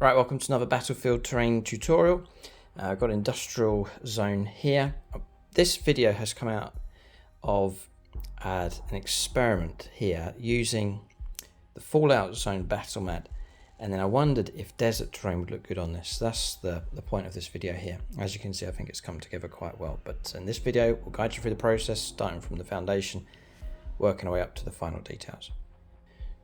Right, welcome to another Battlefield terrain tutorial. I've got an industrial zone here. This video has come out of an experiment here using the Fallout Zone battle mat, and then I wondered if desert terrain would look good on this. That's the point of this video here. As you can see, I think it's come together quite well, but in this video we'll guide you through the process, starting from the foundation, working our way up to the final details.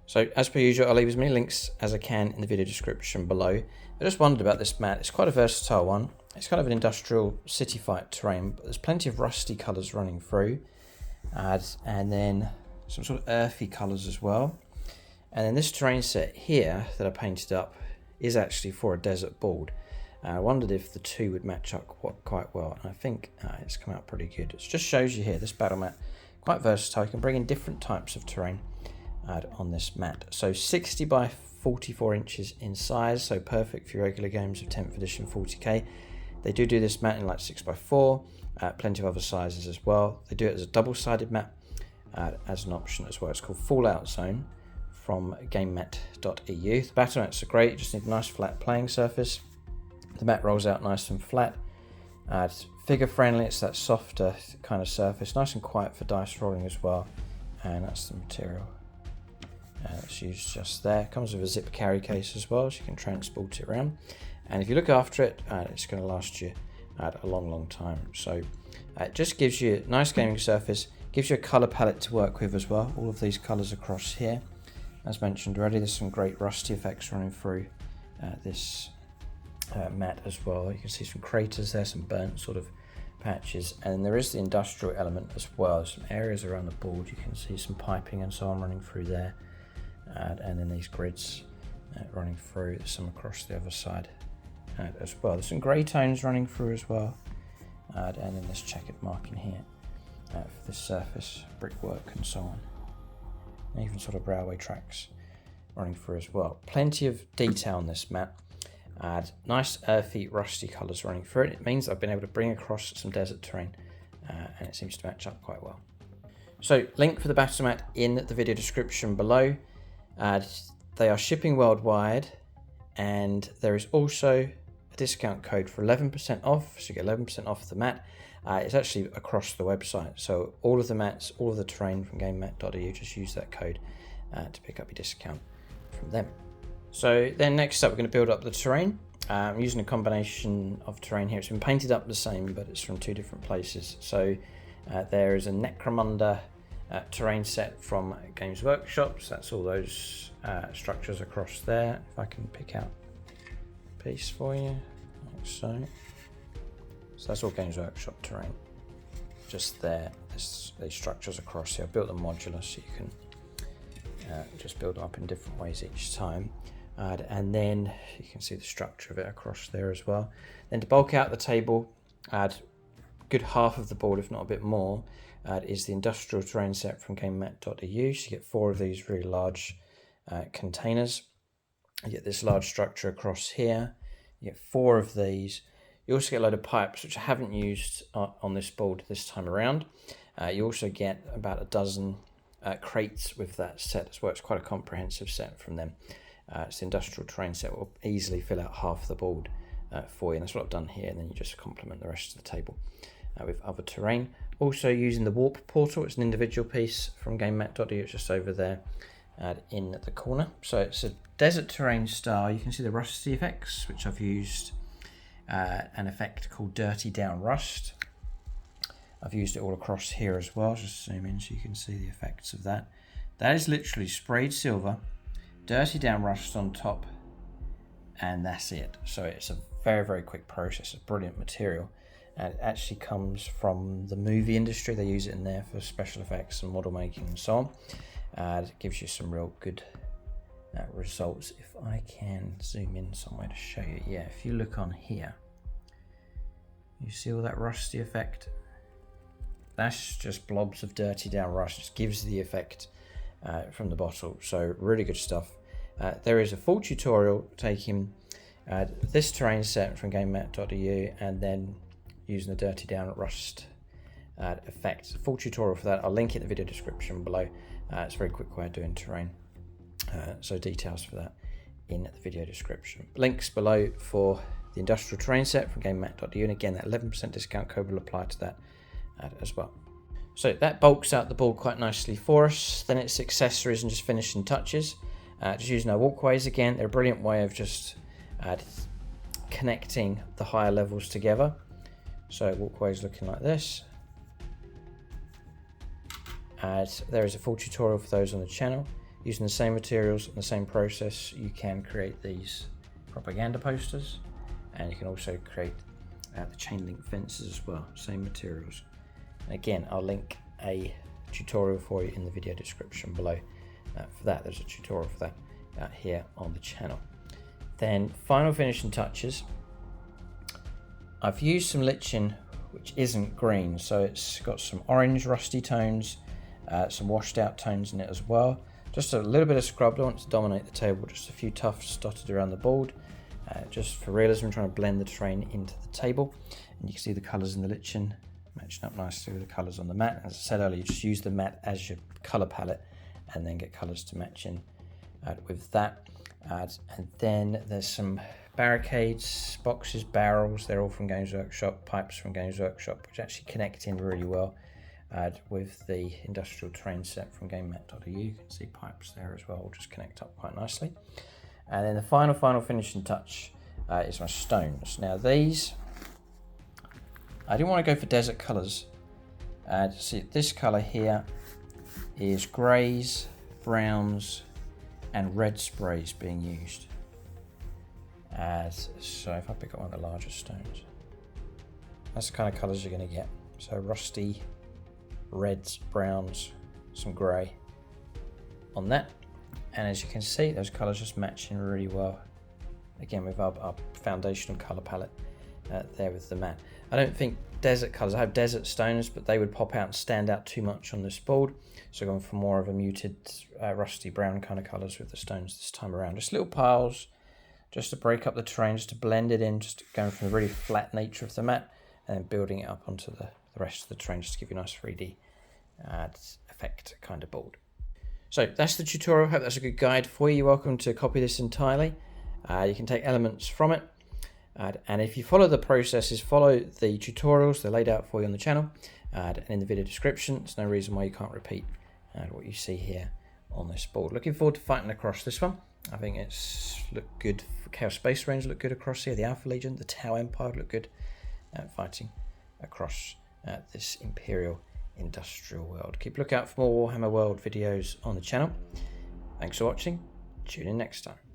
So as per usual, I'll leave as many links as I can in the video description below. I just wondered about this mat. It's quite a versatile one. It's kind of an industrial city fight terrain, but there's plenty of rusty colours running through, and then some sort of earthy colours as well. And then this terrain set here that I painted up is actually for a desert board. I wondered if the two would match up quite well, and I think it's come out pretty good. It just shows you here, this battle mat, quite versatile. You can bring in different types of terrain on this mat. So 60 by 44 inches in size, so perfect for your regular games of 10th edition 40k. They do this mat in like 6x4, plenty of other sizes as well. They do it as a double-sided mat as an option as well. It's called Fallout Zone from gamemat.eu. The battle mats are great, you just need a nice flat playing surface. The mat rolls out nice and flat. Figure friendly, it's that softer kind of surface, nice and quiet for dice rolling as well. And that's the material. It's used just there. It comes with a zip carry case as well, so you can transport it around. And if you look after it, it's going to last you a long time. So it just gives you a nice gaming surface, gives you a colour palette to work with as well. All of these colours across here. As mentioned already, there's some great rusty effects running through this mat as well. You can see some craters there, some burnt sort of patches, and there is the industrial element as well. Some areas around the board, you can see some piping and so on running through there. And then these grids running through, there's some across the other side as well. There's some grey tones running through as well, and then this checkered marking here for this surface, brickwork and so on, and even sort of railway tracks running through as well. Plenty of detail on this map. Nice earthy rusty colours running through it. It means I've been able to bring across some desert terrain, and it seems to match up quite well. So link for the battle mat in the video description below. They are shipping worldwide, and there is also a discount code for 11% off, so you get 11% off the mat. It's actually across the website, so all of the mats, all of the terrain from gamemat.eu, just use that code to pick up your discount from them. So then next up, we're going to build up the terrain. I'm using a combination of terrain here. It's been painted up the same, but it's from two different places. So there is a Necromunda terrain set from Games Workshop, so that's all those structures across there. If I can pick out a piece for you, like so. So that's all Games Workshop terrain, just there. There's these structures across here. I've built them modular, so you can just build them up in different ways each time. And then you can see the structure of it across there as well. Then to bulk out the table, add good half of the board, if not a bit more, is the industrial terrain set from gamemat.eu. So you get 4 of these really large containers. You get this large structure across here. You get 4 of these. You also get a load of pipes, which I haven't used on this board this time around. You also get about a dozen crates with that set as well. It's quite a comprehensive set from them. It's the industrial terrain set will easily fill out half the board for you, and that's what I've done here, and then you just complement the rest of the table with other terrain. Also using the warp portal, it's an individual piece from gamemat.eu, it's just over there in the corner. So it's a desert terrain style. You can see the rusty effects, which I've used an effect called Dirty Down Rust. I've used it all across here as well. Just zoom in so you can see the effects of that. That is literally sprayed silver, Dirty Down Rust on top, and that's it. So it's a very quick process. It's brilliant material. And it actually comes from the movie industry. They use it in there for special effects and model making and so on. It gives you some real good results. If I can zoom in somewhere to show you. Yeah, if you look on here, you see all that rusty effect? That's just blobs of Dirty Down Rust. It just gives the effect from the bottle. So really good stuff. There is a full tutorial taking this terrain set from gamemat.eu and then using the Dirty Down Rust effect. Full tutorial for that, I'll link it in the video description below. It's a very quick way of doing terrain, so details for that in the video description. Links below for the industrial terrain set from GameMat.eu, and again that 11% discount code will apply to that as well. So that bulks out the board quite nicely for us. Then it's accessories and just finishing touches. Just using our walkways again. They're a brilliant way of just connecting the higher levels together. So walkways looking like this. There is a full tutorial for those on the channel. Using the same materials and the same process, you can create these propaganda posters, and you can also create the chain link fences as well. Same materials. And again, I'll link a tutorial for you in the video description below. For that, there's a tutorial for that here on the channel. Then final finishing touches. I've used some lichen which isn't green, so it's got some orange rusty tones, some washed out tones in it as well. Just a little bit of scrub. I don't want to dominate the table, just a few tufts dotted around the board, just for realism, trying to blend the terrain into the table. And you can see the colours in the lichen matching up nicely with the colours on the mat. As I said earlier, you just use the mat as your colour palette and then get colours to match in with that. And then there's some barricades, boxes, barrels. They're all from Games Workshop, pipes from Games Workshop, which actually connect in really well with the industrial terrain set from GameMat.eu. You can see pipes there as well, will just connect up quite nicely. And then the final finishing touch is my stones. Now these, I didn't want to go for desert colours. See, this colour here is greys, browns, and red sprays being used. So if I pick up one of the larger stones, that's the kind of colours you're going to get. So rusty, reds, browns, some grey on that. And as you can see, those colours just match in really well. Again, with our foundational colour palette there with the mat. I don't think desert colours, I have desert stones, but they would pop out and stand out too much on this board. So going for more of a muted rusty brown kind of colours with the stones this time around. Just little piles, just to break up the terrain, just to blend it in, just going from the really flat nature of the mat and then building it up onto the rest of the terrain, just to give you a nice 3D effect kind of board. So that's the tutorial. Hope that's a good guide for you. You're welcome to copy this entirely. You can take elements from it. And if you follow the processes, follow the tutorials, they're laid out for you on the channel and in the video description. There's no reason why you can't repeat what you see here on this board. Looking forward to fighting across this one. I think it's looked good. Chaos Space Marines look good across here. The Alpha Legion, the Tau Empire look good fighting across this Imperial industrial world. Keep a lookout for more Warhammer World videos on the channel. Thanks for watching. Tune in next time.